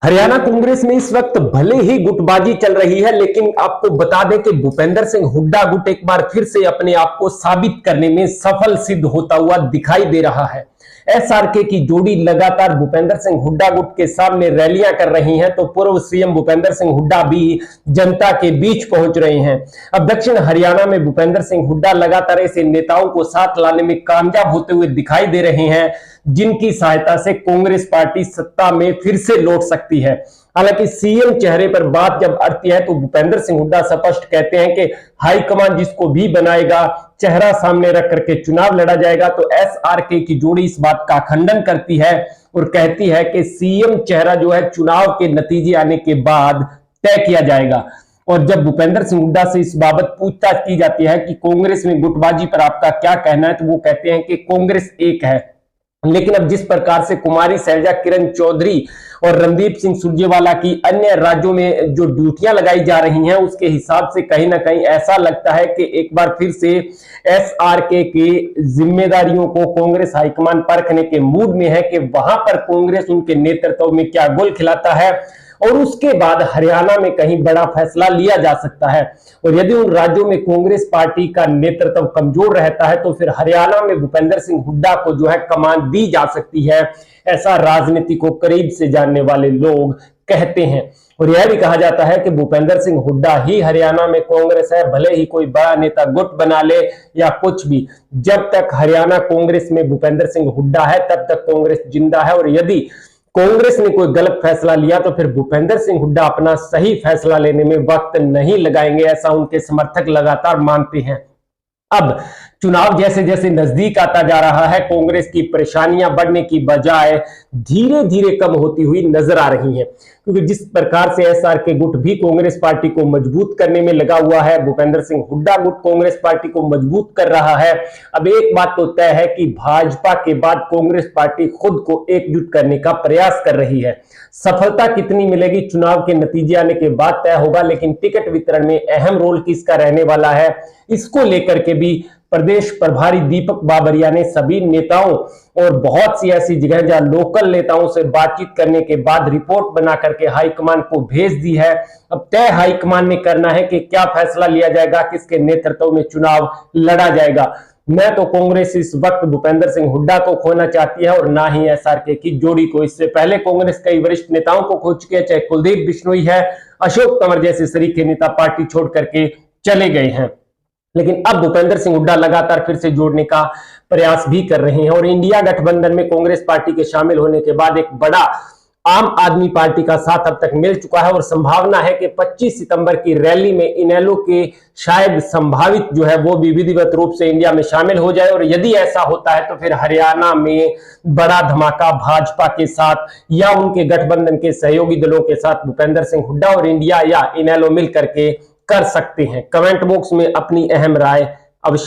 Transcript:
हरियाणा कांग्रेस में इस वक्त भले ही गुटबाजी चल रही है, लेकिन आपको बता दें कि भूपेंद्र सिंह हुड्डा गुट एक बार फिर से अपने आप को साबित करने में सफल सिद्ध होता हुआ दिखाई दे रहा है। एसआरके की जोड़ी लगातार भूपेंद्र सिंह हुड्डा गुट के सामने रैलियां कर रही हैं, तो पूर्व सीएम भूपेंद्र सिंह हुड्डा भी जनता के बीच पहुंच रहे हैं। अब दक्षिण हरियाणा में भूपेंद्र सिंह हुड्डा लगातार ऐसे नेताओं को साथ लाने में कामयाब होते हुए दिखाई दे रहे हैं जिनकी सहायता से कांग्रेस पार्टी सत्ता में फिर से लौट सकती है। हालांकि सीएम चेहरे पर बात जब अड़ती है तो भूपेंद्र सिंह हुड्डा स्पष्ट कहते हैं कि हाईकमान जिसको भी बनाएगा, चेहरा सामने रख करके चुनाव लड़ा जाएगा। तो एसआरके की जोड़ी इस बात का खंडन करती है और कहती है कि सीएम चेहरा जो है चुनाव के नतीजे आने के बाद तय किया जाएगा। और जब भूपेंद्र सिंह हुड्डा से इस बाबत पूछताछ की जाती है कि कांग्रेस में गुटबाजी पर आपका क्या कहना है, तो वो कहते हैं कि कांग्रेस एक है, लेकिन अब जिस प्रकार से कुमारी शैलजा किरण चौधरी और रणदीप सिंह सुरजेवाला की अन्य राज्यों में जो ड्यूटियां लगाई जा रही हैं, उसके हिसाब से कहीं ना कहीं ऐसा लगता है कि एक बार फिर से एसआरके की जिम्मेदारियों को कांग्रेस हाईकमान परखने के मूड में है कि वहां पर कांग्रेस उनके नेतृत्व में क्या गोल खिलाता है और उसके बाद हरियाणा में कहीं बड़ा फैसला लिया जा सकता है। और यदि उन राज्यों में कांग्रेस पार्टी का नेतृत्व कमजोर रहता है तो फिर हरियाणा में भूपेंद्र सिंह हुड्डा को जो है कमान दी जा सकती है, ऐसा राजनीति को करीब से जानने वाले लोग कहते हैं। और यह भी कहा जाता है कि भूपेंद्र सिंह हुड्डा ही हरियाणा में कांग्रेस है, भले ही कोई बड़ा नेता गुट बना ले या कुछ भी, जब तक हरियाणा कांग्रेस में भूपेंद्र सिंह हुड्डा है तब तक कांग्रेस जिंदा है। और यदि कांग्रेस ने कोई गलत फैसला लिया तो फिर भूपेंद्र सिंह हुड्डा अपना सही फैसला लेने में वक्त नहीं लगाएंगे, ऐसा उनके समर्थक लगातार मानते हैं। अब चुनाव जैसे जैसे नजदीक आता जा रहा है, कांग्रेस की परेशानियां बढ़ने की बजाय धीरे धीरे कम होती हुई नजर आ रही हैं, क्योंकि जिस प्रकार से एसआरके गुट भी कांग्रेस पार्टी को मजबूत करने में लगा हुआ है, भूपेंद्र सिंह हुड्डा गुट कांग्रेस पार्टी को मजबूत कर रहा है। अब एक बात तो तय है कि भाजपा के बाद कांग्रेस पार्टी खुद को एकजुट करने का प्रयास कर रही है। सफलता कितनी मिलेगी चुनाव के नतीजे आने के बाद तय होगा, लेकिन टिकट वितरण में अहम रोल किसका रहने वाला है, इसको लेकर के भी प्रदेश प्रभारी दीपक बाबरिया ने सभी नेताओं और बहुत सी ऐसी जगह जहां लोकल नेताओं से बातचीत करने के बाद रिपोर्ट बना करके हाईकमान को भेज दी है। अब तय हाईकमान ने करना है कि क्या फैसला लिया जाएगा, किसके नेतृत्व में चुनाव लड़ा जाएगा। मैं तो कांग्रेस इस वक्त भूपेंद्र सिंह हुड्डा को खोना चाहती है और ना ही एसआरके की जोड़ी को। इससे पहले कांग्रेस कई वरिष्ठ नेताओं को खो चुके हैं, चाहे कुलदीप बिश्नोई है, अशोक तंवर जैसे सरीखे नेता पार्टी छोड़ करके चले गए हैं। लेकिन अब भूपेंद्र सिंह हुड्डा लगातार फिर से जोड़ने का प्रयास भी कर रहे हैं। और इंडिया गठबंधन में कांग्रेस पार्टी के शामिल होने के बाद एक बड़ा आम आदमी पार्टी का साथ अब तक मिल चुका है और संभावना है कि 25 सितंबर की रैली में इनेलो के शायद संभावित जो है वो भी विधिवत रूप से इंडिया में शामिल हो जाए। और यदि ऐसा होता है तो फिर हरियाणा में बड़ा धमाका भाजपा के साथ या उनके गठबंधन के सहयोगी दलों के साथ भूपेंद्र सिंह हुड्डा और इंडिया या इनेलो मिल करके कर सकते हैं। कमेंट बॉक्स में अपनी अहम राय अवश्य